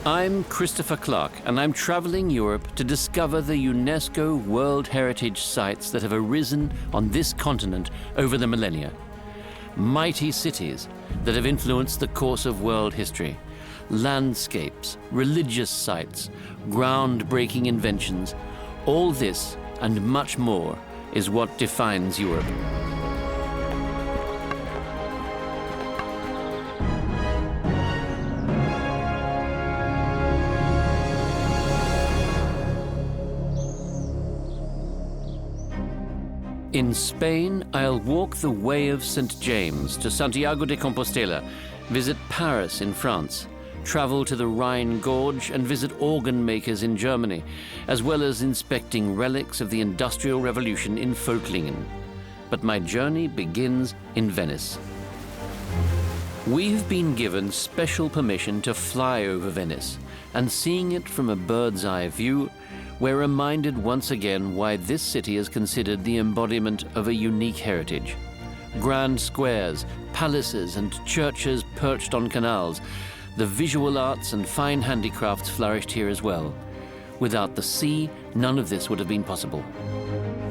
I'm Christopher Clark, and I'm traveling Europe to discover the UNESCO World Heritage Sites that have arisen on this continent over the millennia. Mighty cities that have influenced the course of world history, landscapes, religious sites, groundbreaking inventions, all this and much more is what defines Europe. In Spain, I'll walk the Way of St. James to Santiago de Compostela, visit Paris in France, travel to the Rhine Gorge and visit organ makers in Germany, as well as inspecting relics of the Industrial Revolution in Völklinger. But my journey begins in Venice. We've been given special permission to fly over Venice, and seeing it from a bird's eye view, we're reminded once again why this city is considered the embodiment of a unique heritage. Grand squares, palaces and churches perched on canals, the visual arts and fine handicrafts flourished here as well. Without the sea, none of this would have been possible.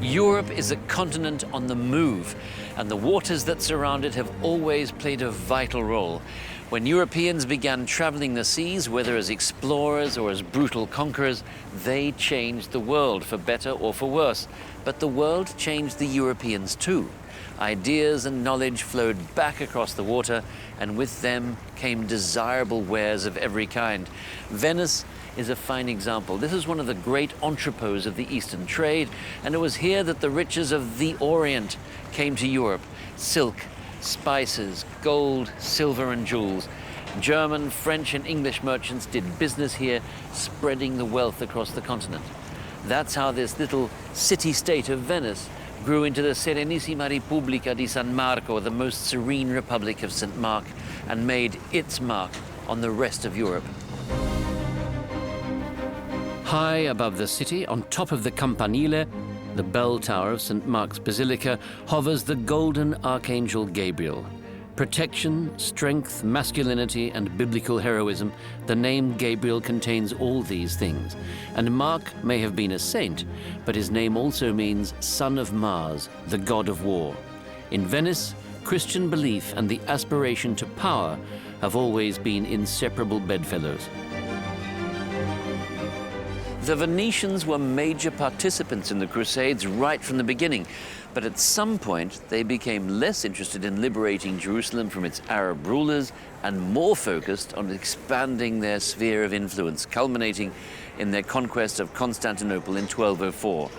Europe is a continent on the move, and the waters that surround it have always played a vital role. When Europeans began traveling the seas, whether as explorers or as brutal conquerors, they changed the world for better or for worse. But the world changed the Europeans too. Ideas and knowledge flowed back across the water, and with them came desirable wares of every kind. Venice is a fine example. This is one of the great entrepôts of the Eastern trade, and it was here that the riches of the Orient came to Europe. Silk, spices, gold, silver and jewels. German, French and English merchants did business here, spreading the wealth across the continent. That's how this little city-state of Venice grew into the Serenissima Repubblica di San Marco, the most serene Republic of St. Mark, and made its mark on the rest of Europe. High above the city, on top of the Campanile, the bell tower of St. Mark's Basilica, hovers the golden Archangel Gabriel. Protection, strength, masculinity, and biblical heroism, the name Gabriel contains all these things. And Mark may have been a saint, but his name also means son of Mars, the god of war. In Venice, Christian belief and the aspiration to power have always been inseparable bedfellows. The Venetians were major participants in the Crusades right from the beginning, but at some point they became less interested in liberating Jerusalem from its Arab rulers and more focused on expanding their sphere of influence, culminating in their conquest of Constantinople in 1204.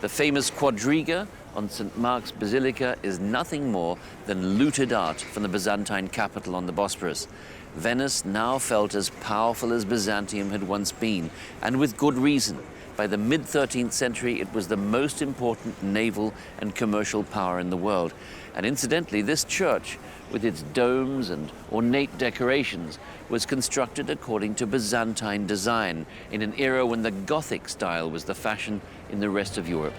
The famous quadriga on St. Mark's Basilica is nothing more than looted art from the Byzantine capital on the Bosporus. Venice now felt as powerful as Byzantium had once been, and with good reason. By the mid-13th century, it was the most important naval and commercial power in the world. And incidentally, this church, with its domes and ornate decorations, was constructed according to Byzantine design in an era when the Gothic style was the fashion in the rest of Europe.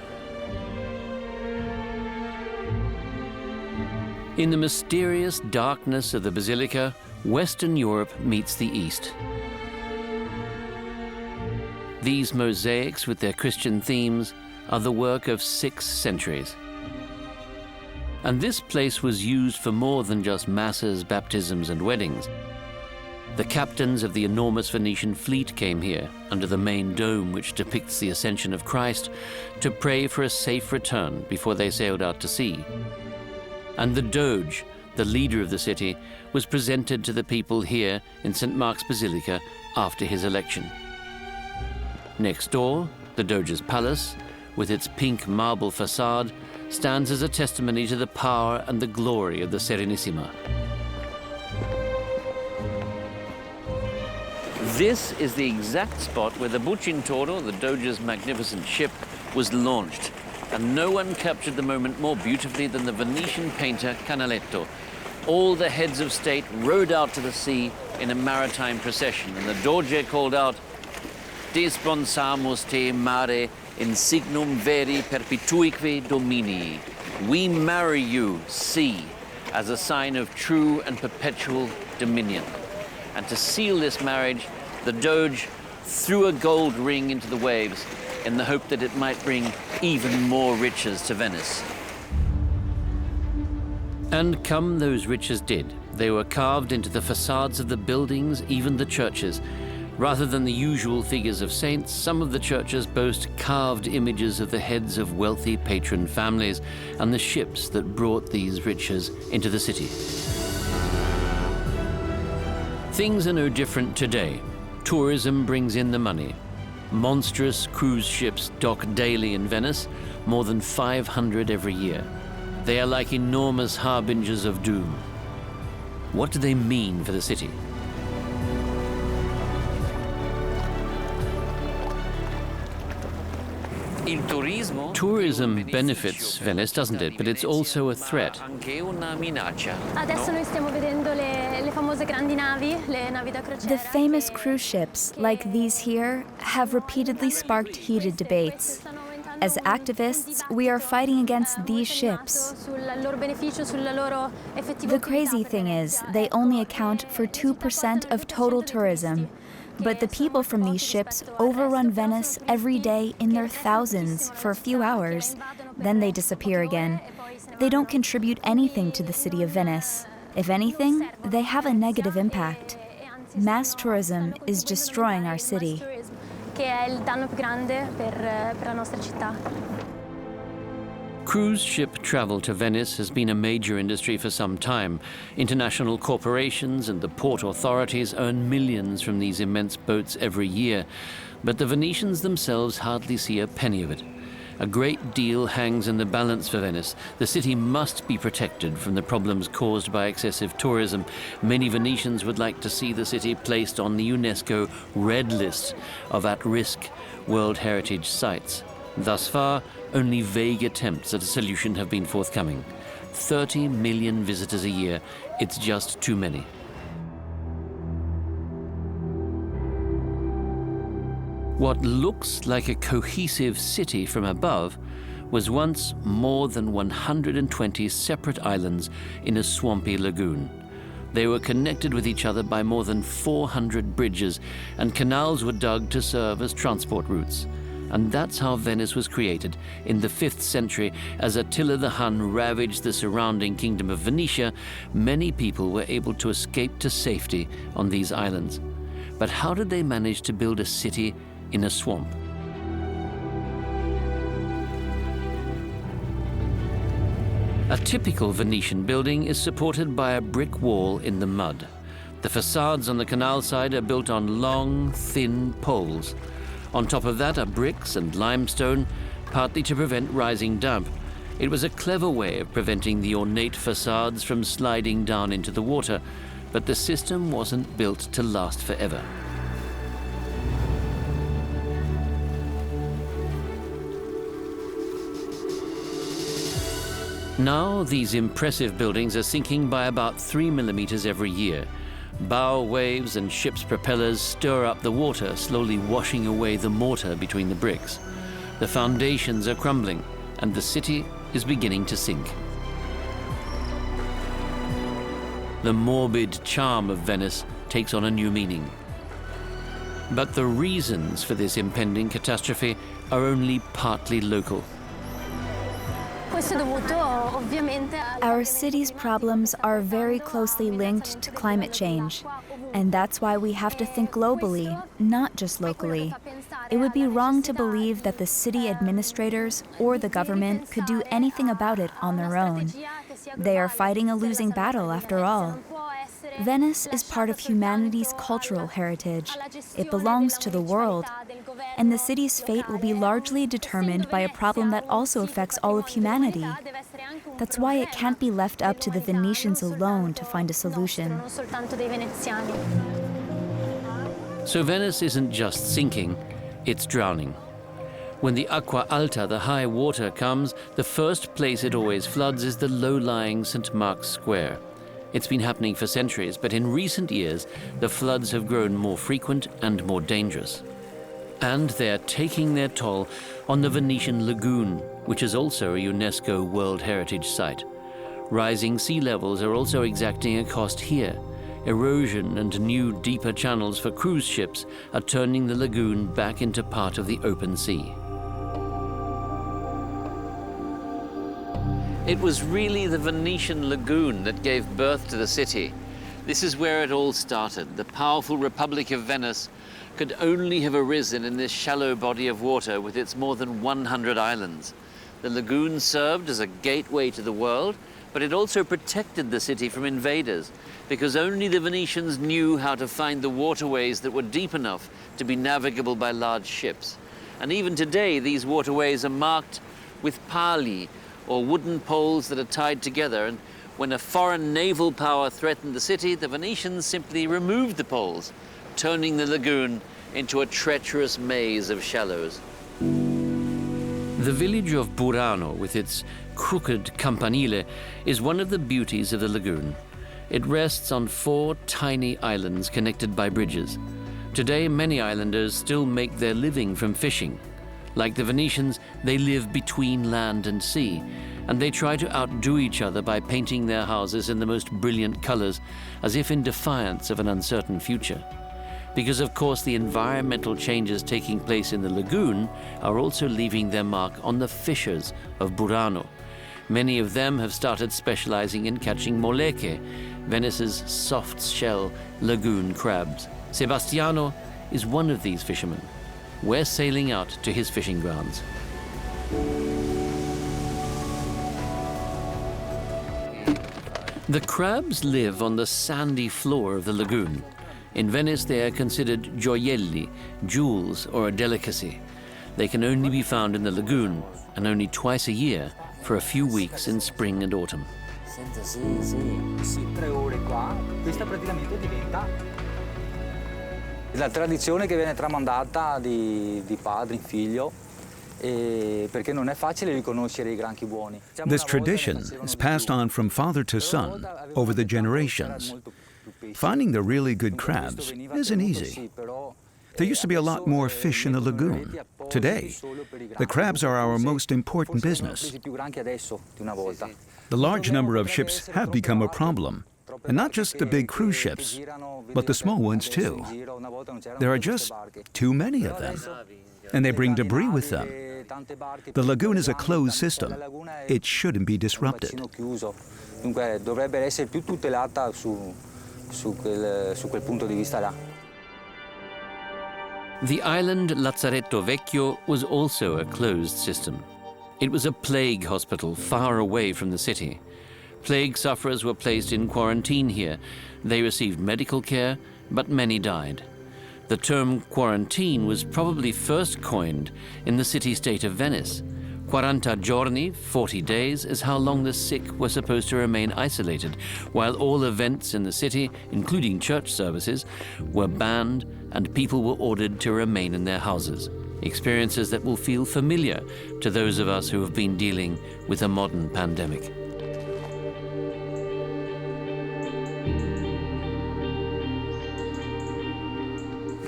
In the mysterious darkness of the Basilica, Western Europe meets the East. These mosaics with their Christian themes are the work of 6 centuries. And this place was used for more than just masses, baptisms, and weddings. The captains of the enormous Venetian fleet came here, under the main dome which depicts the ascension of Christ, to pray for a safe return before they sailed out to sea. And the Doge, the leader of the city, was presented to the people here in St. Mark's Basilica after his election. Next door, the Doge's palace, with its pink marble facade, stands as a testimony to the power and the glory of the Serenissima. This is the exact spot where the Bucintoro, the Doge's magnificent ship, was launched. And no one captured the moment more beautifully than the Venetian painter Canaletto. All the heads of state rode out to the sea in a maritime procession, and the Doge called out, "Desponsamus te mare in signum veri perpetuique domini." We marry you, sea, as a sign of true and perpetual dominion. And to seal this marriage, The Doge threw a gold ring into the waves in the hope that it might bring even more riches to Venice. And come those riches did. They were carved into the facades of the buildings, even the churches. Rather than the usual figures of saints, some of the churches boast carved images of the heads of wealthy patron families and the ships that brought these riches into the city. Things are no different today. Tourism brings in the money. Monstrous cruise ships dock daily in Venice, more than 500 every year. They are like enormous harbingers of doom. What do they mean for the city? Tourism benefits Venice, doesn't it? But it's also a threat. The famous cruise ships, like these here, have repeatedly sparked heated debates. As activists, we are fighting against these ships. The crazy thing is, they only account for 2% of total tourism. But the people from these ships overrun Venice every day in their thousands for a few hours. Then they disappear again. They don't contribute anything to the city of Venice. If anything, they have a negative impact. Mass tourism is destroying our city. Cruise ship travel to Venice has been a major industry for some time. International corporations and the port authorities earn millions from these immense boats every year, but the Venetians themselves hardly see a penny of it. A great deal hangs in the balance for Venice. The city must be protected from the problems caused by excessive tourism. Many Venetians would like to see the city placed on the UNESCO Red List of at-risk World Heritage Sites. Thus far, only vague attempts at a solution have been forthcoming. 30 million visitors a year, it's just too many. What looks like a cohesive city from above was once more than 120 separate islands in a swampy lagoon. They were connected with each other by more than 400 bridges, and canals were dug to serve as transport routes. And that's how Venice was created in the 5th century. As Attila the Hun ravaged the surrounding kingdom of Venetia, many people were able to escape to safety on these islands. But how did they manage to build a city in a swamp? A typical Venetian building is supported by a brick wall in the mud. The facades on the canal side are built on long, thin poles. On top of that are bricks and limestone, partly to prevent rising damp. It was a clever way of preventing the ornate facades from sliding down into the water, but the system wasn't built to last forever. Now, these impressive buildings are sinking by about 3 millimeters every year. Bow waves and ships' propellers stir up the water, slowly washing away the mortar between the bricks. The foundations are crumbling, and the city is beginning to sink. The morbid charm of Venice takes on a new meaning. But the reasons for this impending catastrophe are only partly local. Our city's problems are very closely linked to climate change, and that's why we have to think globally, not just locally. It would be wrong to believe that the city administrators or the government could do anything about it on their own. They are fighting a losing battle, after all. Venice is part of humanity's cultural heritage. It belongs to the world. And the city's fate will be largely determined by a problem that also affects all of humanity. That's why it can't be left up to the Venetians alone to find a solution. So Venice isn't just sinking, it's drowning. When the acqua alta, the high water, comes, the first place it always floods is the low-lying St. Mark's Square. It's been happening for centuries, but in recent years, the floods have grown more frequent and more dangerous. And they're taking their toll on the Venetian Lagoon, which is also a UNESCO World Heritage Site. Rising sea levels are also exacting a cost here. Erosion and new, deeper channels for cruise ships are turning the lagoon back into part of the open sea. It was really the Venetian lagoon that gave birth to the city. This is where it all started. The powerful Republic of Venice could only have arisen in this shallow body of water with its more than 100 islands. The lagoon served as a gateway to the world, but it also protected the city from invaders, because only the Venetians knew how to find the waterways that were deep enough to be navigable by large ships. And even today, these waterways are marked with pali, or wooden poles that are tied together, and when a foreign naval power threatened the city, the Venetians simply removed the poles, turning the lagoon into a treacherous maze of shallows. The village of Burano, with its crooked campanile, is one of the beauties of the lagoon. It rests on 4 tiny islands connected by bridges. Today, many islanders still make their living from fishing. Like the Venetians, they live between land and sea, and they try to outdo each other by painting their houses in the most brilliant colors, as if in defiance of an uncertain future. Because, of course, the environmental changes taking place in the lagoon are also leaving their mark on the fishers of Burano. Many of them have started specializing in catching moleche, Venice's soft-shell lagoon crabs. Sebastiano is one of these fishermen. We're sailing out to his fishing grounds. The crabs live on the sandy floor of the lagoon. In Venice, they are considered gioielli, jewels, or a delicacy. They can only be found in the lagoon, and only twice a year, for a few weeks in spring and autumn. La tradizione che viene tramandata di padre in figlio, perché non è facile riconoscere I granchi buoni. This tradition is passed on from father to son over the generations. Finding the really good crabs isn't easy. There used to be a lot more fish in the lagoon. Today, the crabs are our most important business. The large number of ships have become a problem. And not just the big cruise ships, but the small ones too. There are just too many of them, and they bring debris with them. The lagoon is a closed system. It shouldn't be disrupted. The island Lazzaretto Vecchio was also a closed system. It was a plague hospital far away from the city. Plague sufferers were placed in quarantine here. They received medical care, but many died. The term quarantine was probably first coined in the city-state of Venice. 40 giorni, 40 days, is how long the sick were supposed to remain isolated, while all events in the city, including church services, were banned and people were ordered to remain in their houses. Experiences that will feel familiar to those of us who have been dealing with a modern pandemic.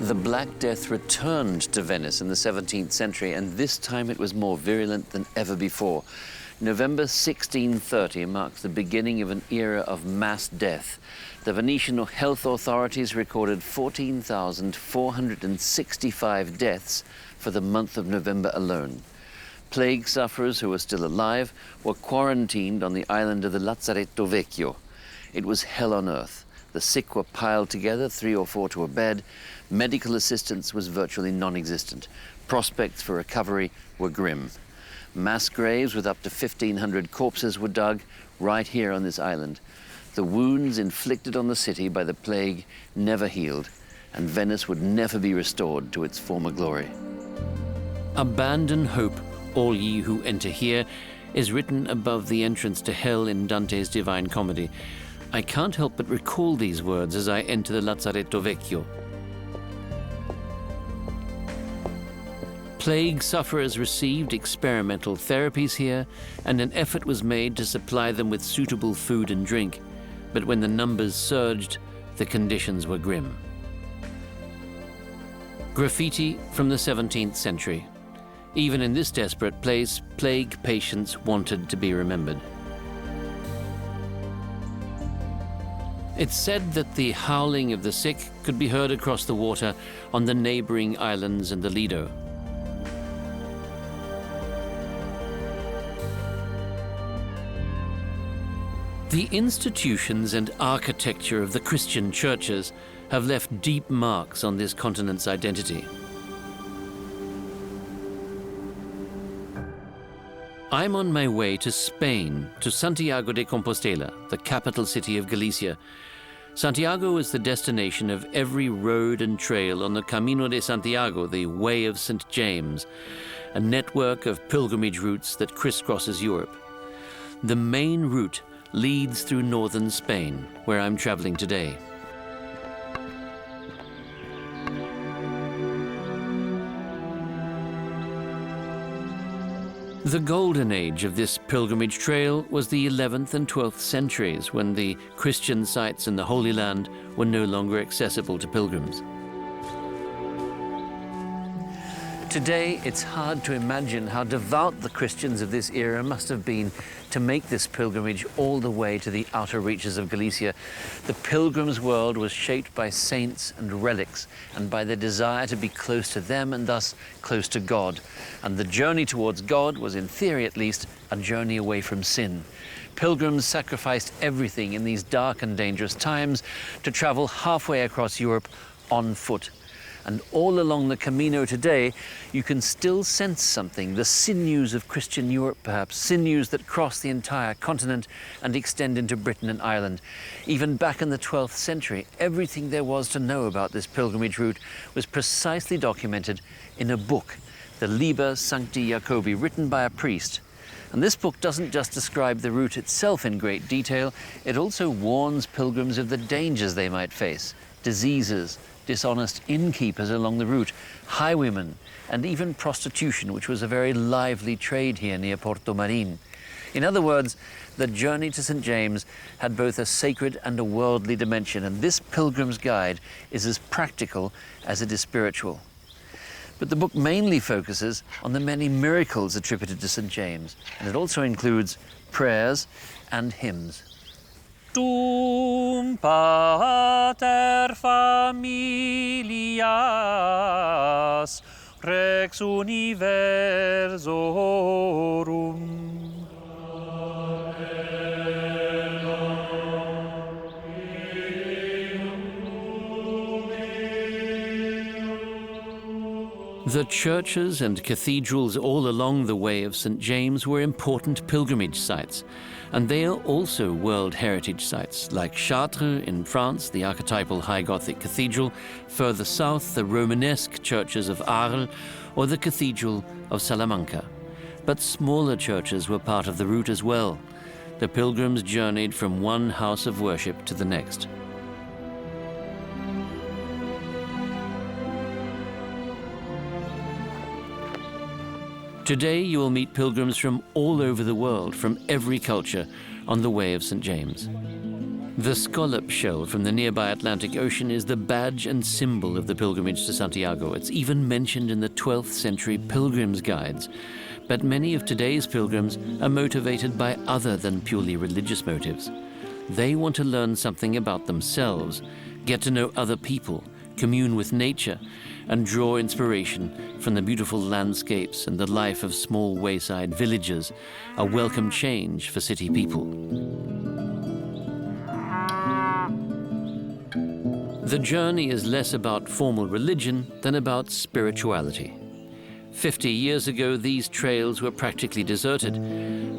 The Black Death returned to Venice in the 17th century, and this time it was more virulent than ever before. November 1630 marks the beginning of an era of mass death. The Venetian health authorities recorded 14,465 deaths for the month of November alone. Plague sufferers who were still alive were quarantined on the island of the Lazzaretto Vecchio. It was hell on earth. The sick were piled together, 3 or 4 to a bed. Medical assistance was virtually non-existent. Prospects for recovery were grim. Mass graves with up to 1,500 corpses were dug right here on this island. The wounds inflicted on the city by the plague never healed, and Venice would never be restored to its former glory. Abandon hope, all ye who enter here, is written above the entrance to hell in Dante's Divine Comedy. I can't help but recall these words as I enter the Lazzaretto Vecchio. Plague sufferers received experimental therapies here, and an effort was made to supply them with suitable food and drink. But when the numbers surged, the conditions were grim. Graffiti from the 17th century. Even in this desperate place, plague patients wanted to be remembered. It's said that the howling of the sick could be heard across the water on the neighboring islands and the Lido. The institutions and architecture of the Christian churches have left deep marks on this continent's identity. I'm on my way to Spain, to Santiago de Compostela, the capital city of Galicia. Santiago is the destination of every road and trail on the Camino de Santiago, the Way of St. James, a network of pilgrimage routes that crisscrosses Europe. The main route leads through northern Spain, where I'm traveling today. The golden age of this pilgrimage trail was the 11th and 12th centuries, when the Christian sites in the Holy Land were no longer accessible to pilgrims. Today, it's hard to imagine how devout the Christians of this era must have been to make this pilgrimage all the way to the outer reaches of Galicia. The pilgrim's world was shaped by saints and relics, and by the desire to be close to them and thus close to God. And the journey towards God was, in theory at least, a journey away from sin. Pilgrims sacrificed everything in these dark and dangerous times to travel halfway across Europe on foot. And all along the Camino today, you can still sense something, the sinews of Christian Europe perhaps, sinews that cross the entire continent and extend into Britain and Ireland. Even back in the 12th century, everything there was to know about this pilgrimage route was precisely documented in a book, the Liber Sancti Jacobi, written by a priest. And this book doesn't just describe the route itself in great detail, it also warns pilgrims of the dangers they might face, diseases, dishonest innkeepers along the route, highwaymen, and even prostitution, which was a very lively trade here near Porto Marín. In other words, the journey to St. James had both a sacred and a worldly dimension, and this pilgrim's guide is as practical as it is spiritual. But the book mainly focuses on the many miracles attributed to St. James, and it also includes prayers and hymns. Tum pater familias rex universorum. The churches and cathedrals all along the Way of St. James were important pilgrimage sites, and they are also World Heritage Sites, like Chartres in France, the archetypal High Gothic cathedral, further south the Romanesque churches of Arles, or the Cathedral of Salamanca. But smaller churches were part of the route as well. The pilgrims journeyed from one house of worship to the next. Today you will meet pilgrims from all over the world, from every culture, on the Way of St. James. The scallop shell from the nearby Atlantic Ocean is the badge and symbol of the pilgrimage to Santiago. It's even mentioned in the 12th century pilgrims' guides. But many of today's pilgrims are motivated by other than purely religious motives. They want to learn something about themselves, get to know other people, commune with nature, and draw inspiration from the beautiful landscapes and the life of small wayside villages, a welcome change for city people. The journey is less about formal religion than about spirituality. 50 years ago, these trails were practically deserted,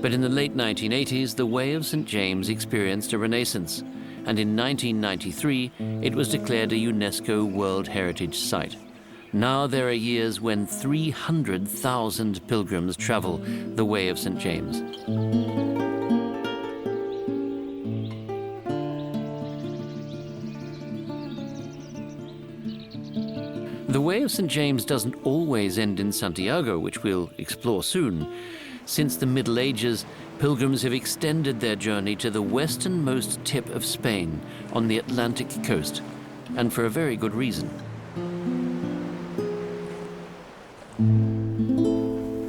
but in the late 1980s, the Way of St. James experienced a renaissance, and in 1993, it was declared a UNESCO World Heritage Site. Now there are years when 300,000 pilgrims travel the Way of St. James. The Way of St. James doesn't always end in Santiago, which we'll explore soon. Since the Middle Ages, pilgrims have extended their journey to the westernmost tip of Spain on the Atlantic coast, and for a very good reason.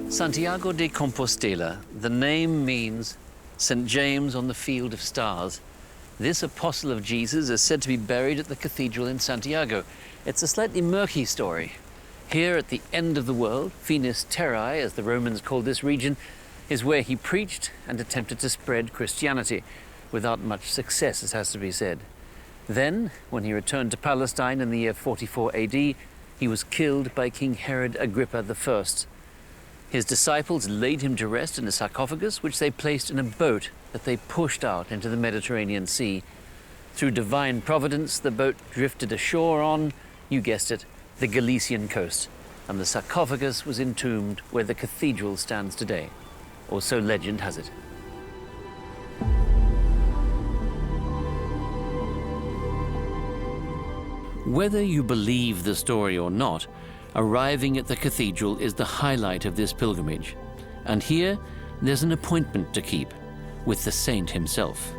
Santiago de Compostela, the name means St. James on the Field of Stars, This apostle of Jesus is said to be buried at the cathedral in Santiago. It's a slightly murky story. Here at the end of the world, Finis Terrae, as the Romans called this region, is where he preached and attempted to spread Christianity, without much success, it has to be said. Then, when he returned to Palestine in the year 44 AD, he was killed by King Herod Agrippa I. His disciples laid him to rest in a sarcophagus, which they placed in a boat that they pushed out into the Mediterranean Sea. Through divine providence, the boat drifted ashore on, you guessed it, the Galician coast, and the sarcophagus was entombed where the cathedral stands today, or so legend has it. Whether you believe the story or not, arriving at the cathedral is the highlight of this pilgrimage. And here, there's an appointment to keep with the saint himself.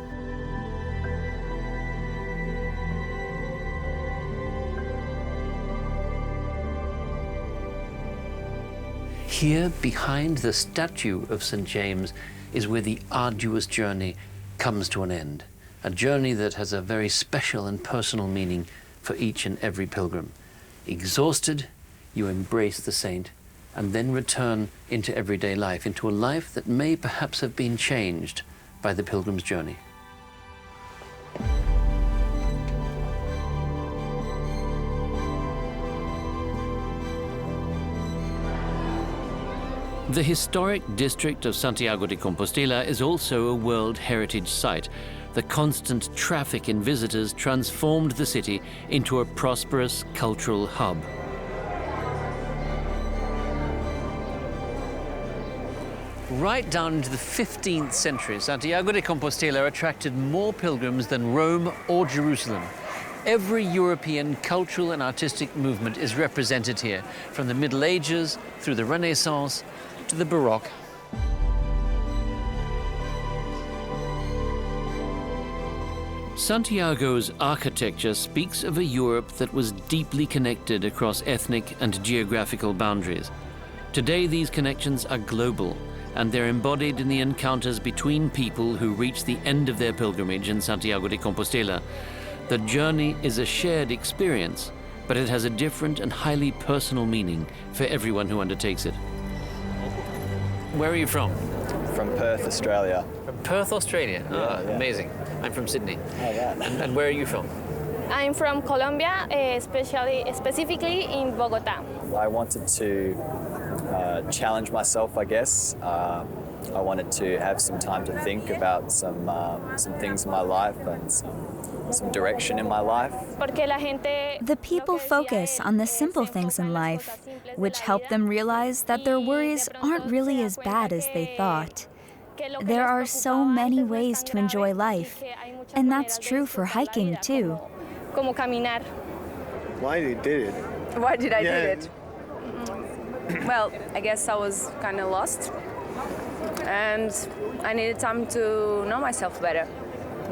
Here, behind the statue of St. James, is where the arduous journey comes to an end. A journey that has a very special and personal meaning for each and every pilgrim. Exhausted, you embrace the saint and then return into everyday life, into a life that may perhaps have been changed by the pilgrim's journey. The historic district of Santiago de Compostela is also a World Heritage Site. The constant traffic in visitors transformed the city into a prosperous cultural hub. Right down into the 15th century, Santiago de Compostela attracted more pilgrims than Rome or Jerusalem. Every European cultural and artistic movement is represented here, from the Middle Ages through the Renaissance to the Baroque. Santiago's architecture speaks of a Europe that was deeply connected across ethnic and geographical boundaries. Today, these connections are global, and they're embodied in the encounters between people who reach the end of their pilgrimage in Santiago de Compostela. The journey is a shared experience, but it has a different and highly personal meaning for everyone who undertakes it. Where are you from? From Perth, Australia. From Perth, Australia? Yeah. Amazing. I'm from Sydney. Oh, yeah. And where are you from? I'm from Colombia, specifically in Bogota. I wanted to challenge myself, I guess. I wanted to have some time to think about some things in my life and some direction in my life. The people focus on the simple things in life, which help them realize that their worries aren't really as bad as they thought. There are so many ways to enjoy life, and that's true for hiking too. Why you did it? Why did I do it? Well, I guess I was kind of lost, and I needed time to know myself better.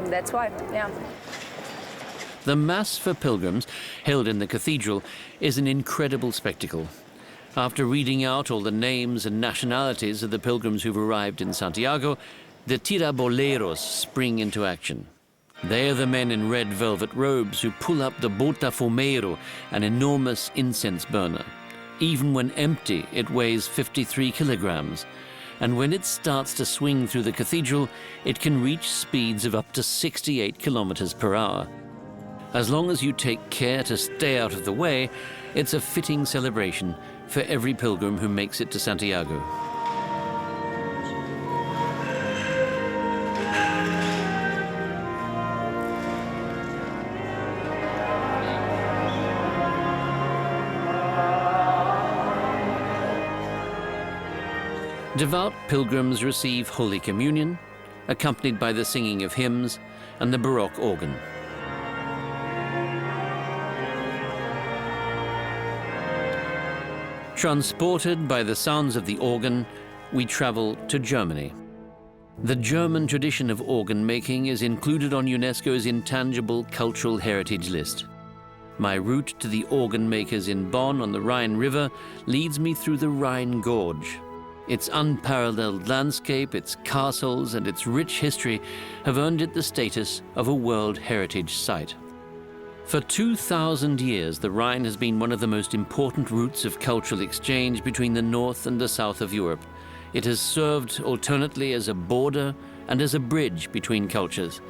That's why, yeah. The Mass for pilgrims, held in the cathedral, is an incredible spectacle. After reading out all the names and nationalities of the pilgrims who've arrived in Santiago, the tiraboleros spring into action. They are the men in red velvet robes who pull up the botafumeiro, an enormous incense burner. Even when empty, it weighs 53 kilograms. And when it starts to swing through the cathedral, it can reach speeds of up to 68 kilometers per hour. As long as you take care to stay out of the way, it's a fitting celebration for every pilgrim who makes it to Santiago. Devout pilgrims receive Holy Communion, accompanied by the singing of hymns and the Baroque organ. Transported by the sounds of the organ, we travel to Germany. The German tradition of organ making is included on UNESCO's Intangible Cultural Heritage list. My route to the organ makers in Bonn on the Rhine River leads me through the Rhine Gorge. Its unparalleled landscape, its castles, and its rich history have earned it the status of a World Heritage Site. For 2,000 years, the Rhine has been one of the most important routes of cultural exchange between the north and the south of Europe. It has served alternately as a border and as a bridge between cultures.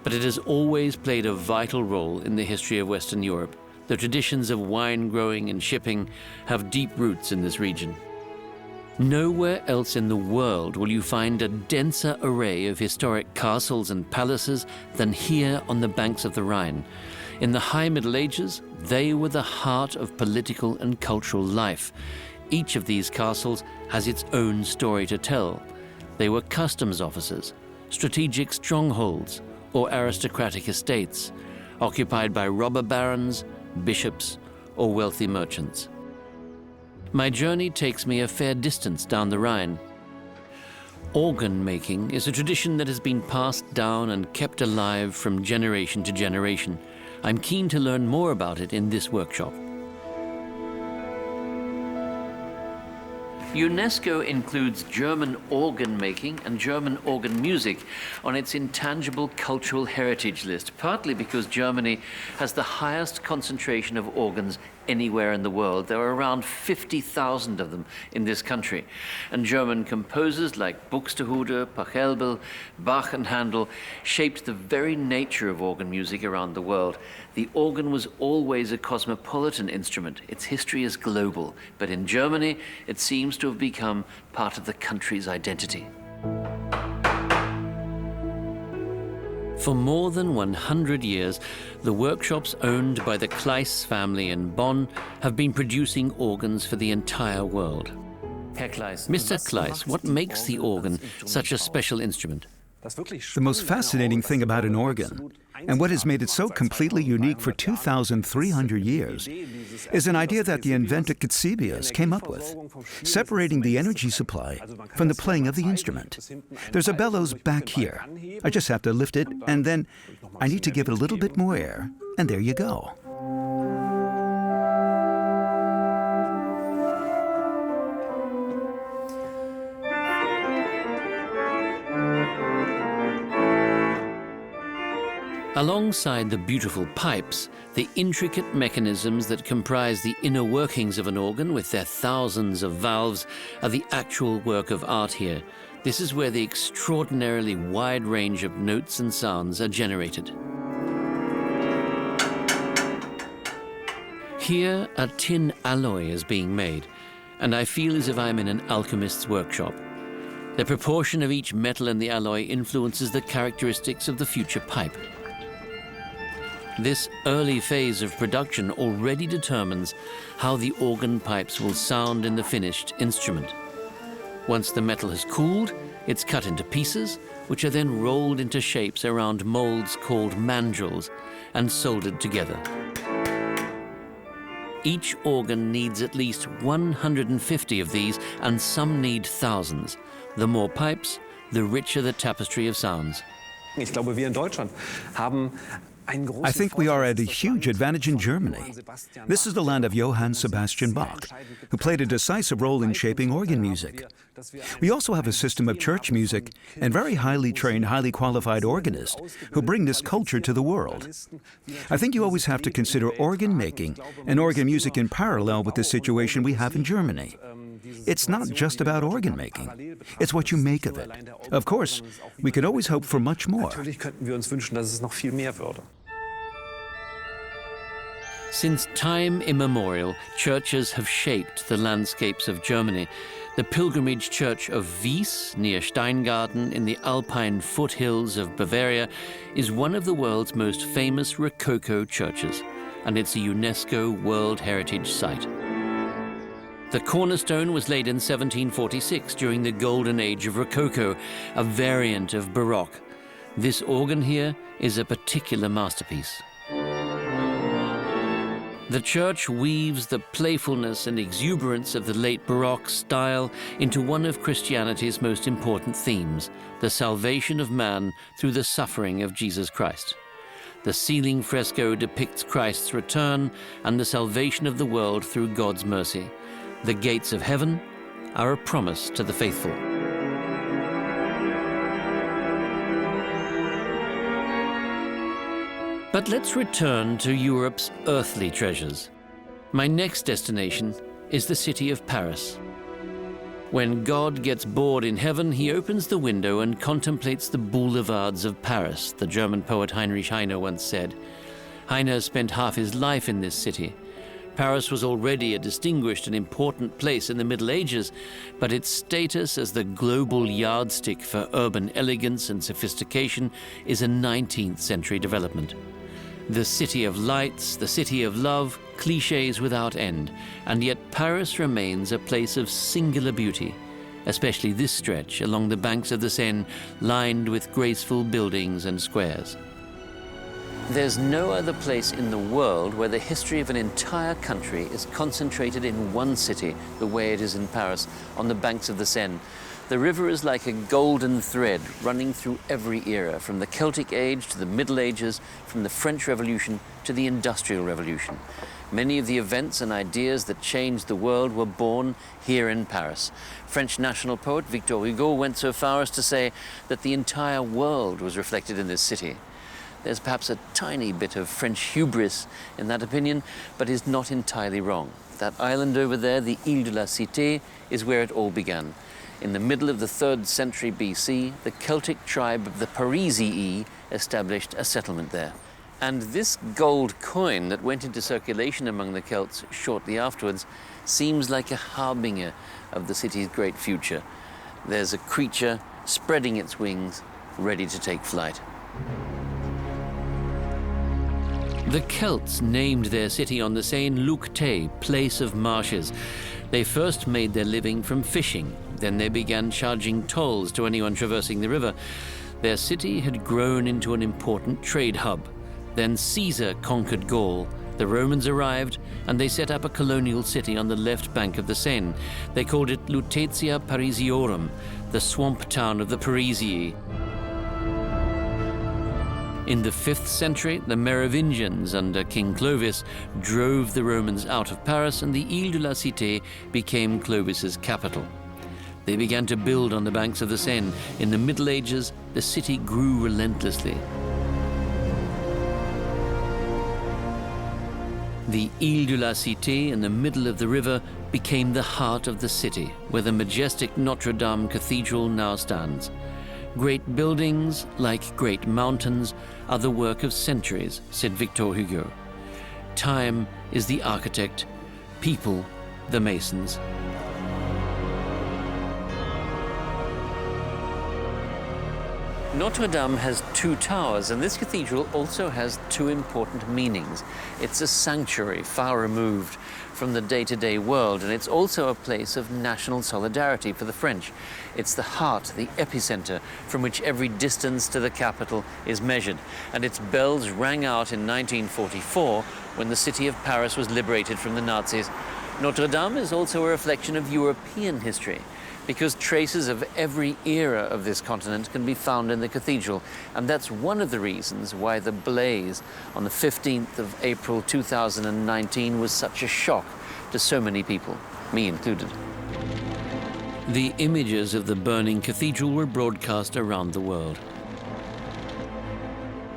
But it has always played a vital role in the history of Western Europe. The traditions of wine growing and shipping have deep roots in this region. Nowhere else in the world will you find a denser array of historic castles and palaces than here on the banks of the Rhine. In the High Middle Ages, they were the heart of political and cultural life. Each of these castles has its own story to tell. They were customs offices, strategic strongholds, or aristocratic estates, occupied by robber barons, bishops, or wealthy merchants. My journey takes me a fair distance down the Rhine. Organ making is a tradition that has been passed down and kept alive from generation to generation. I'm keen to learn more about it in this workshop. UNESCO includes German organ making and German organ music on its intangible cultural heritage list, partly because Germany has the highest concentration of organs anywhere in the world. There are around 50,000 of them in this country. And German composers like Buxtehude, Pachelbel, Bach and Handel shaped the very nature of organ music around the world. The organ was always a cosmopolitan instrument. Its history is global, but in Germany it seems to have become part of the country's identity. For more than 100 years, the workshops owned by the Kleist family in Bonn have been producing organs for the entire world. Mr. Kleist, what makes the organ such a special instrument? The most fascinating thing about an organ, and what has made it so completely unique for 2,300 years, is an idea that the inventor Catsibius came up with, separating the energy supply from the playing of the instrument. There's a bellows back here. I just have to lift it, and then I need to give it a little bit more air, and there you go. Alongside the beautiful pipes, the intricate mechanisms that comprise the inner workings of an organ with their thousands of valves are the actual work of art here. This is where the extraordinarily wide range of notes and sounds are generated. Here, a tin alloy is being made, and I feel as if I'm in an alchemist's workshop. The proportion of each metal in the alloy influences the characteristics of the future pipe. This early phase of production already determines how the organ pipes will sound in the finished instrument. Once the metal has cooled, it's cut into pieces, which are then rolled into shapes around molds called mandrels and soldered together. Each organ needs at least 150 of these, and some need thousands. The more pipes, the richer the tapestry of sounds. I think we are at a huge advantage in Germany. This is the land of Johann Sebastian Bach, who played a decisive role in shaping organ music. We also have a system of church music and very highly trained, highly qualified organists who bring this culture to the world. I think you always have to consider organ making and organ music in parallel with the situation we have in Germany. It's not just about organ making. It's what you make of it. Of course, we could always hope for much more. Since time immemorial, churches have shaped the landscapes of Germany. The pilgrimage church of Wies, near Steingarten in the Alpine foothills of Bavaria, is one of the world's most famous Rococo churches, and it's a UNESCO World Heritage Site. The cornerstone was laid in 1746 during the Golden Age of Rococo, a variant of Baroque. This organ here is a particular masterpiece. The church weaves the playfulness and exuberance of the late Baroque style into one of Christianity's most important themes, the salvation of man through the suffering of Jesus Christ. The ceiling fresco depicts Christ's return and the salvation of the world through God's mercy. The gates of heaven are a promise to the faithful. But let's return to Europe's earthly treasures. My next destination is the city of Paris. When God gets bored in heaven, he opens the window and contemplates the boulevards of Paris, the German poet Heinrich Heine once said. Heine spent half his life in this city. Paris was already a distinguished and important place in the Middle Ages, but its status as the global yardstick for urban elegance and sophistication is a 19th century development. The city of lights, the city of love, clichés without end, and yet Paris remains a place of singular beauty, especially this stretch along the banks of the Seine, lined with graceful buildings and squares. There's no other place in the world where the history of an entire country is concentrated in one city, the way it is in Paris, on the banks of the Seine. The river is like a golden thread running through every era, from the Celtic Age to the Middle Ages, from the French Revolution to the Industrial Revolution. Many of the events and ideas that changed the world were born here in Paris. French national poet Victor Hugo went so far as to say that the entire world was reflected in this city. There's perhaps a tiny bit of French hubris in that opinion, but is not entirely wrong. That island over there, the Île de la Cité, is where it all began. In the middle of the 3rd century BC, the Celtic tribe of the Parisii established a settlement there. And this gold coin that went into circulation among the Celts shortly afterwards seems like a harbinger of the city's great future. There's a creature spreading its wings, ready to take flight. The Celts named their city on the Seine Leucte, place of marshes. They first made their living from fishing. Then they began charging tolls to anyone traversing the river. Their city had grown into an important trade hub. Then Caesar conquered Gaul. The Romans arrived, and they set up a colonial city on the left bank of the Seine. They called it Lutetia Parisiorum, the swamp town of the Parisii. In the 5th century, the Merovingians under King Clovis drove the Romans out of Paris, and the Île de la Cité became Clovis's capital. They began to build on the banks of the Seine. In the Middle Ages, the city grew relentlessly. The Île de la Cité, in the middle of the river, became the heart of the city, where the majestic Notre Dame Cathedral now stands. Great buildings, like great mountains, are the work of centuries, said Victor Hugo. Time is the architect, people the masons. Notre Dame has 2 towers, and this cathedral also has 2 important meanings. It's a sanctuary far removed from the day-to-day world, and it's also a place of national solidarity for the French. It's the heart, the epicenter, from which every distance to the capital is measured, and its bells rang out in 1944 when the city of Paris was liberated from the Nazis. Notre Dame is also a reflection of European history, because traces of every era of this continent can be found in the cathedral. And that's one of the reasons why the blaze on the 15th of April 2019 was such a shock to so many people, me included. The images of the burning cathedral were broadcast around the world.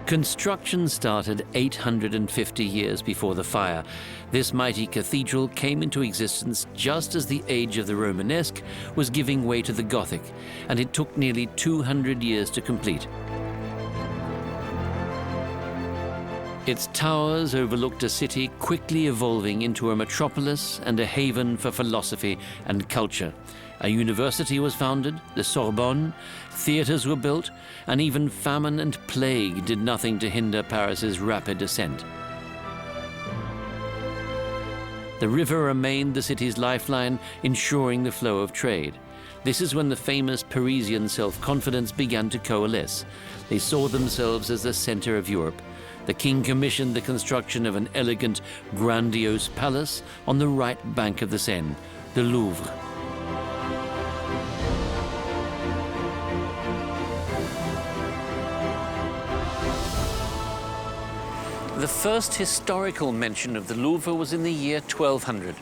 Construction started 850 years before the fire. This mighty cathedral came into existence just as the age of the Romanesque was giving way to the Gothic, and it took nearly 200 years to complete. Its towers overlooked a city quickly evolving into a metropolis and a haven for philosophy and culture. A university was founded, the Sorbonne, theaters were built, and even famine and plague did nothing to hinder Paris's rapid ascent. The river remained the city's lifeline, ensuring the flow of trade. This is when the famous Parisian self-confidence began to coalesce. They saw themselves as the center of Europe. The king commissioned the construction of an elegant, grandiose palace on the right bank of the Seine, the Louvre. The first historical mention of the Louvre was in the year 1200.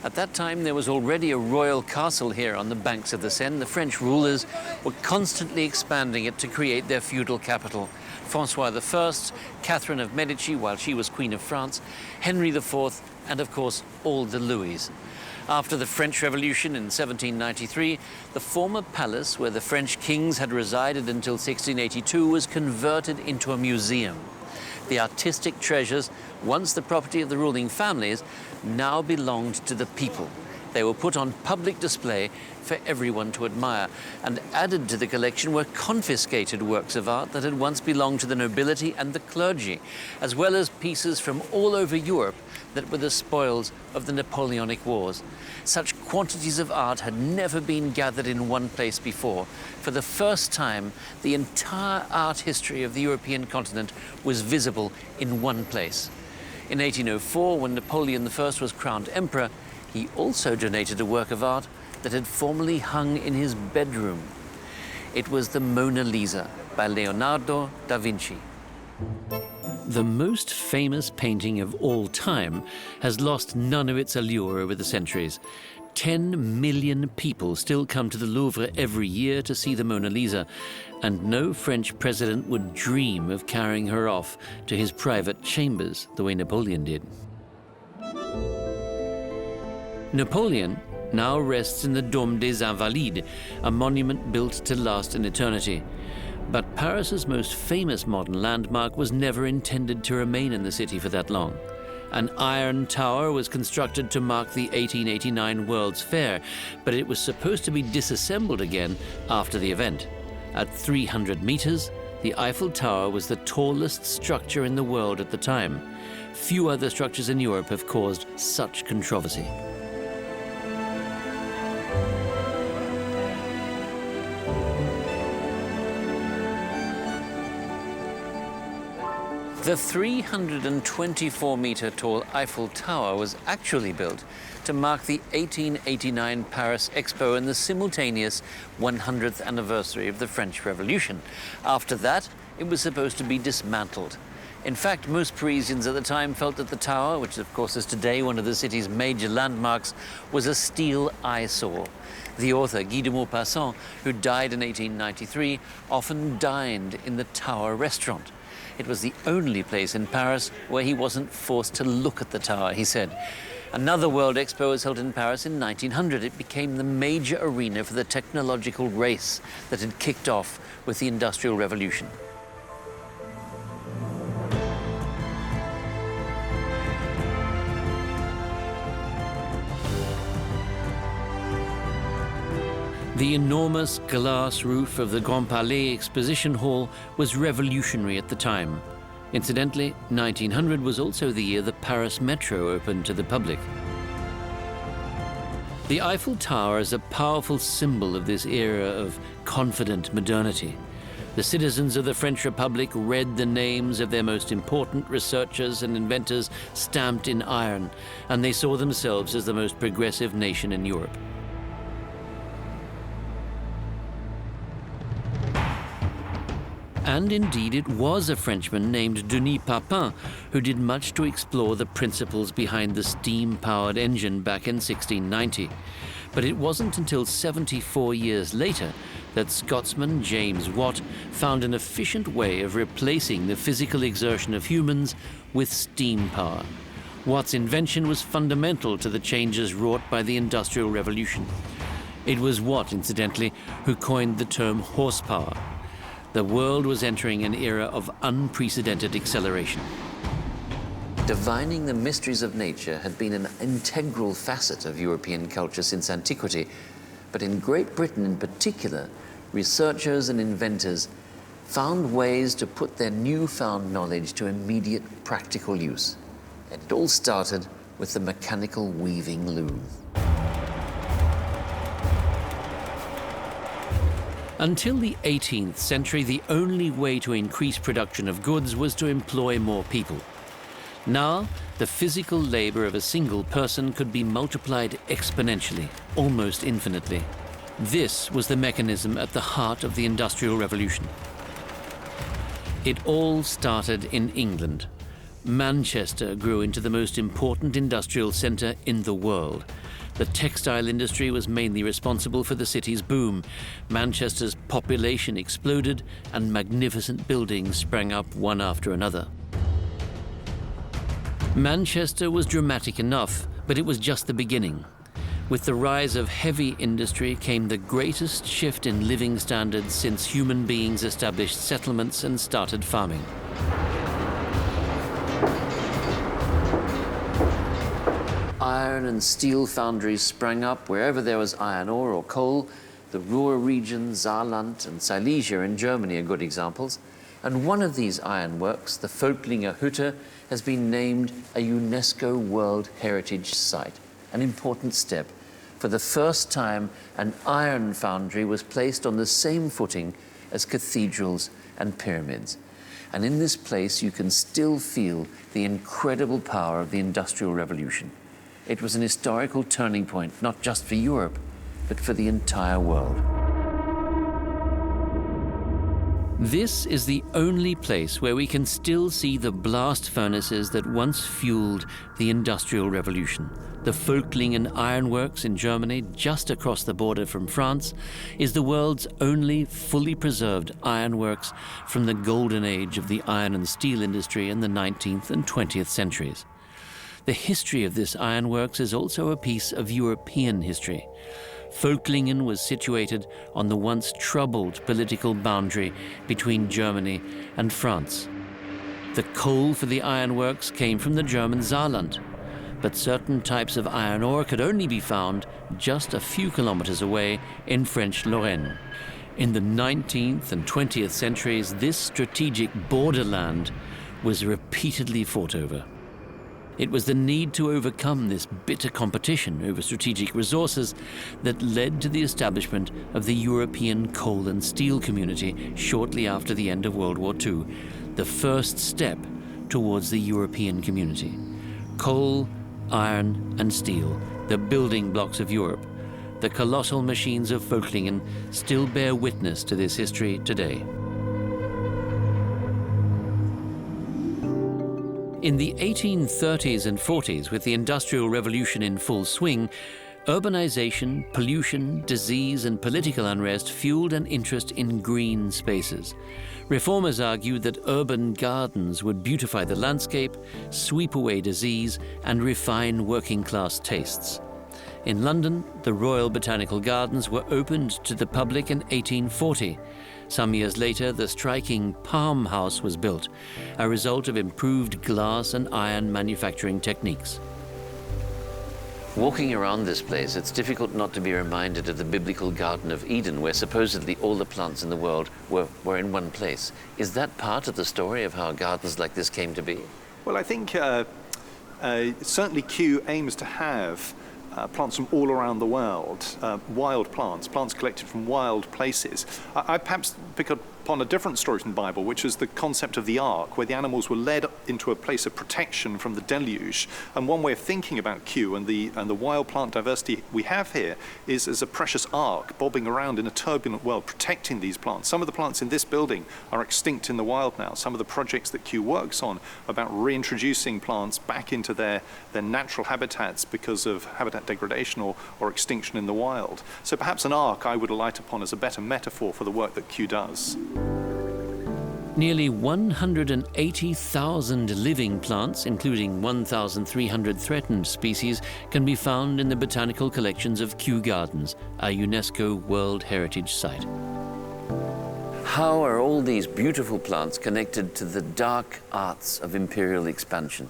At that time, there was already a royal castle here on the banks of the Seine. The French rulers were constantly expanding it to create their feudal capital. Francois I, Catherine of Medici while she was Queen of France, Henry IV, and of course all the Louis. After the French Revolution in 1793, the former palace where the French kings had resided until 1682 was converted into a museum. The artistic treasures, once the property of the ruling families, now belonged to the people. They were put on public display for everyone to admire, and added to the collection were confiscated works of art that had once belonged to the nobility and the clergy, as well as pieces from all over Europe that were the spoils of the Napoleonic Wars. Such quantities of art had never been gathered in one place before. For the first time, the entire art history of the European continent was visible in one place. In 1804, when Napoleon I was crowned emperor, he also donated a work of art that had formerly hung in his bedroom. It was the Mona Lisa by Leonardo da Vinci. The most famous painting of all time has lost none of its allure over the centuries. 10 million people still come to the Louvre every year to see the Mona Lisa, and no French president would dream of carrying her off to his private chambers the way Napoleon did. Napoleon now rests in the Dôme des Invalides, a monument built to last an eternity. But Paris's most famous modern landmark was never intended to remain in the city for that long. An iron tower was constructed to mark the 1889 World's Fair, but it was supposed to be disassembled again after the event. At 300 meters, the Eiffel Tower was the tallest structure in the world at the time. Few other structures in Europe have caused such controversy. The 324-meter tall Eiffel Tower was actually built to mark the 1889 Paris Expo and the simultaneous 100th anniversary of the French Revolution. After that, it was supposed to be dismantled. In fact, most Parisians at the time felt that the tower, which of course is today one of the city's major landmarks, was a steel eyesore. The author Guy de Maupassant, who died in 1893, often dined in the Tower restaurant. It was the only place in Paris where he wasn't forced to look at the tower, he said. Another World Expo was held in Paris in 1900. It became the major arena for the technological race that had kicked off with the Industrial Revolution. The enormous glass roof of the Grand Palais Exposition Hall was revolutionary at the time. Incidentally, 1900 was also the year the Paris Metro opened to the public. The Eiffel Tower is a powerful symbol of this era of confident modernity. The citizens of the French Republic read the names of their most important researchers and inventors stamped in iron, and they saw themselves as the most progressive nation in Europe. And indeed, it was a Frenchman named Denis Papin who did much to explore the principles behind the steam-powered engine back in 1690. But it wasn't until 74 years later that Scotsman James Watt found an efficient way of replacing the physical exertion of humans with steam power. Watt's invention was fundamental to the changes wrought by the Industrial Revolution. It was Watt, incidentally, who coined the term horsepower. The world was entering an era of unprecedented acceleration. Divining the mysteries of nature had been an integral facet of European culture since antiquity, but in Great Britain in particular, researchers and inventors found ways to put their newfound knowledge to immediate practical use. And it all started with the mechanical weaving loom. Until the 18th century, the only way to increase production of goods was to employ more people. Now, the physical labor of a single person could be multiplied exponentially, almost infinitely. This was the mechanism at the heart of the Industrial Revolution. It all started in England. Manchester grew into the most important industrial centre in the world. The textile industry was mainly responsible for the city's boom. Manchester's population exploded and magnificent buildings sprang up one after another. Manchester was dramatic enough, but it was just the beginning. With the rise of heavy industry came the greatest shift in living standards since human beings established settlements and started farming. Iron and steel foundries sprang up wherever there was iron ore or coal. The Ruhr region, Saarland and Silesia in Germany are good examples. And one of these ironworks, the Völklinger Hütte, has been named a UNESCO World Heritage Site, an important step. For the first time, an iron foundry was placed on the same footing as cathedrals and pyramids. And in this place, you can still feel the incredible power of the Industrial Revolution. It was an historical turning point, not just for Europe, but for the entire world. This is the only place where we can still see the blast furnaces that once fueled the Industrial Revolution. The Völklingen Ironworks in Germany, just across the border from France, is the world's only fully preserved ironworks from the golden age of the iron and steel industry in the 19th and 20th centuries. The history of this ironworks is also a piece of European history. Völklingen was situated on the once troubled political boundary between Germany and France. The coal for the ironworks came from the German Saarland, but certain types of iron ore could only be found just a few kilometers away in French Lorraine. In the 19th and 20th centuries, this strategic borderland was repeatedly fought over. It was the need to overcome this bitter competition over strategic resources that led to the establishment of the European Coal and Steel Community shortly after the end of World War II, the first step towards the European community. Coal, iron and steel, the building blocks of Europe. The colossal machines of Völklingen still bear witness to this history today. In the 1830s and 40s, with the Industrial Revolution in full swing, urbanization, pollution, disease, and political unrest fueled an interest in green spaces. Reformers argued that urban gardens would beautify the landscape, sweep away disease, and refine working-class tastes. In London, the Royal Botanical Gardens were opened to the public in 1840. Some years later, the striking Palm House was built, a result of improved glass and iron manufacturing techniques. Walking around this place, it's difficult not to be reminded of the biblical Garden of Eden, where supposedly all the plants in the world were in one place. Is that part of the story of how gardens like this came to be? Well, I think certainly Kew aims to have plants from all around the world, wild plants collected from wild places. I perhaps pick upon a different story from the Bible, which is the concept of the ark, where the animals were led into a place of protection from the deluge. And one way of thinking about Kew and the wild plant diversity we have here is as a precious ark bobbing around in a turbulent world, protecting these plants. Some of the plants in this building are extinct in the wild now. Some of the projects that Kew works on about reintroducing plants back into their natural habitats because of habitat degradation or extinction in the wild. So perhaps an ark I would alight upon as a better metaphor for the work that Kew does. Nearly 180,000 living plants, including 1,300 threatened species, can be found in the botanical collections of Kew Gardens, a UNESCO World Heritage Site. How are all these beautiful plants connected to the dark arts of imperial expansion?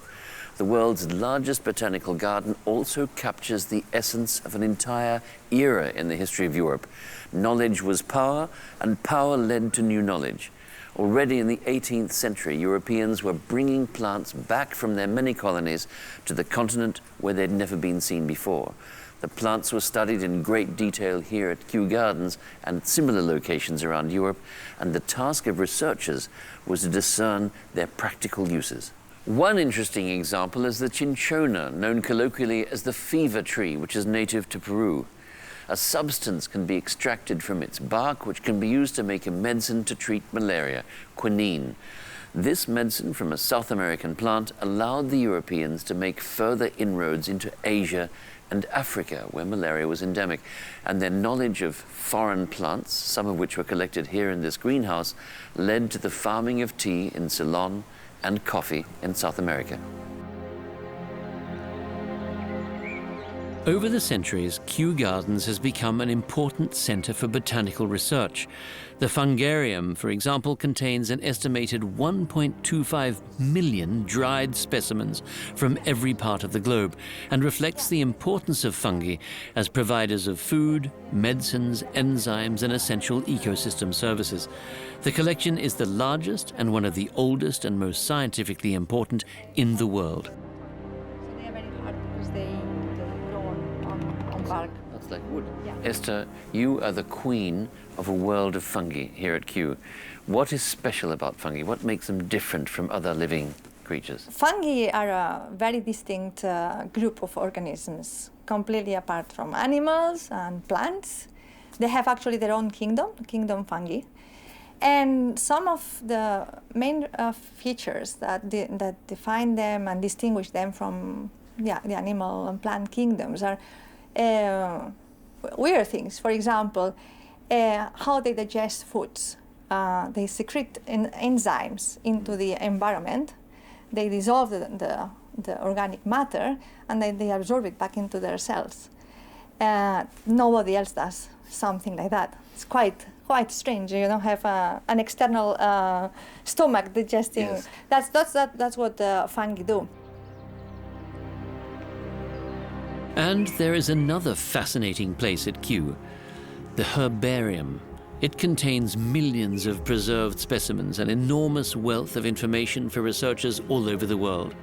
The world's largest botanical garden also captures the essence of an entire era in the history of Europe. Knowledge was power, and power led to new knowledge. Already in the 18th century, Europeans were bringing plants back from their many colonies to the continent where they'd never been seen before. The plants were studied in great detail here at Kew Gardens and similar locations around Europe, and the task of researchers was to discern their practical uses. One interesting example is the cinchona, known colloquially as the fever tree, which is native to Peru. A substance can be extracted from its bark, which can be used to make a medicine to treat malaria, quinine. This medicine from a South American plant allowed the Europeans to make further inroads into Asia and Africa, where malaria was endemic. And their knowledge of foreign plants, some of which were collected here in this greenhouse, led to the farming of tea in Ceylon and coffee in South America. Over the centuries, Kew Gardens has become an important centre for botanical research. The fungarium, for example, contains an estimated 1.25 million dried specimens from every part of the globe and reflects the importance of fungi as providers of food, medicines, enzymes, and essential ecosystem services. The collection is the largest and one of the oldest and most scientifically important in the world. So they are very hard because they grow on bark. That's like wood. Yeah. Esther, you are the queen of a world of fungi here at Kew. What is special about fungi? What makes them different from other living creatures? Fungi are a very distinct group of organisms, completely apart from animals and plants. They have actually their own kingdom fungi. And some of the main features that define them and distinguish them from the animal and plant kingdoms are weird things. For example, how they digest foods. They secrete enzymes into the environment. They dissolve the organic matter, and they absorb it back into their cells. Nobody else does something like that. It's quite strange. You don't have an external stomach digesting. Yes. That's what fungi do. And there is another fascinating place at Kew, the herbarium. It contains millions of preserved specimens, an enormous wealth of information for researchers all over the world.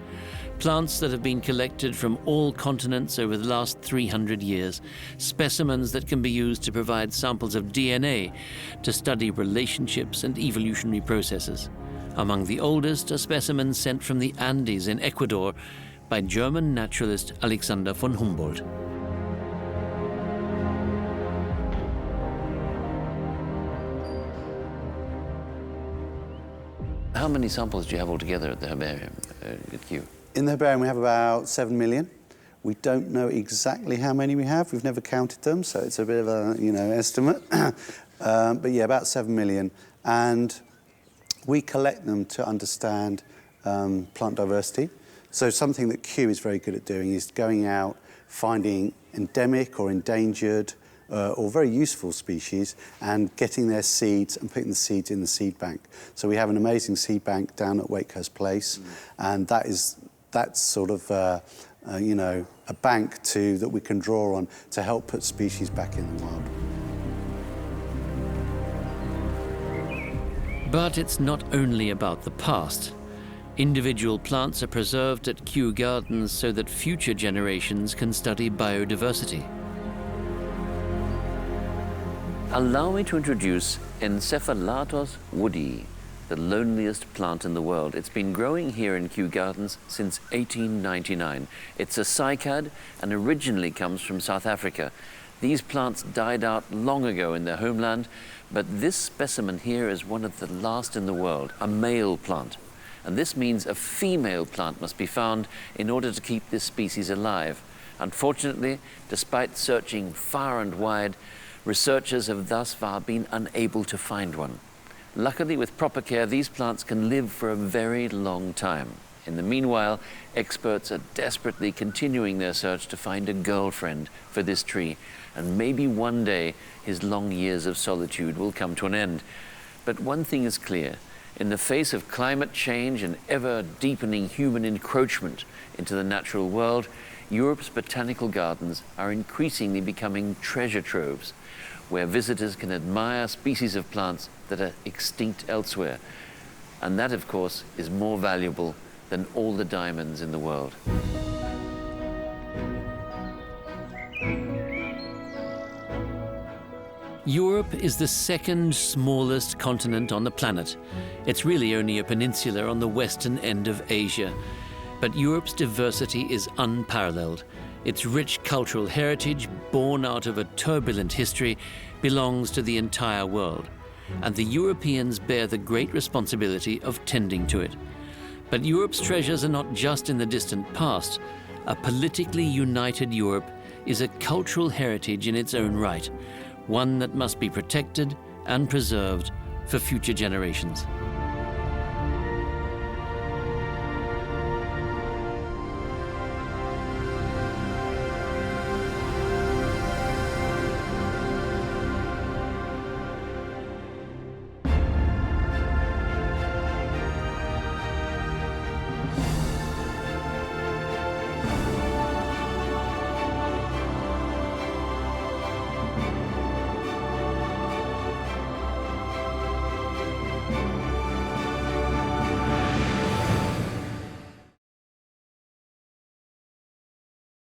Plants that have been collected from all continents over the last 300 years, specimens that can be used to provide samples of DNA to study relationships and evolutionary processes. Among the oldest are specimens sent from the Andes in Ecuador by German naturalist Alexander von Humboldt. How many samples do you have altogether at the herbarium at Kew? In the herbarium we have about 7 million. We don't know exactly how many we have. We've never counted them, so it's a bit of a estimate. But yeah, about 7 million. And we collect them to understand plant diversity. So something that Kew is very good at doing is going out, finding endemic or endangered or very useful species and getting their seeds and putting the seeds in the seed bank. So we have an amazing seed bank down at Wakehurst Place, and that's sort of a bank that we can draw on to help put species back in the wild. But it's not only about the past. Individual plants are preserved at Kew Gardens so that future generations can study biodiversity. Allow me to introduce Encephalatos woodii, the loneliest plant in the world. It's been growing here in Kew Gardens since 1899. It's a cycad and originally comes from South Africa. These plants died out long ago in their homeland, but this specimen here is one of the last in the world, a male plant. And this means a female plant must be found in order to keep this species alive. Unfortunately, despite searching far and wide, researchers have thus far been unable to find one. Luckily, with proper care, these plants can live for a very long time. In the meanwhile, experts are desperately continuing their search to find a girlfriend for this tree, and maybe one day his long years of solitude will come to an end. But one thing is clear. In the face of climate change and ever-deepening human encroachment into the natural world, Europe's botanical gardens are increasingly becoming treasure troves, where visitors can admire species of plants that are extinct elsewhere. And that, of course, is more valuable than all the diamonds in the world. Europe is the second smallest continent on the planet. It's really only a peninsula on the western end of Asia. But Europe's diversity is unparalleled. Its rich cultural heritage, born out of a turbulent history, belongs to the entire world. and the Europeans bear the great responsibility of tending to it. But Europe's treasures are not just in the distant past. A politically united Europe is a cultural heritage in its own right, one that must be protected and preserved for future generations.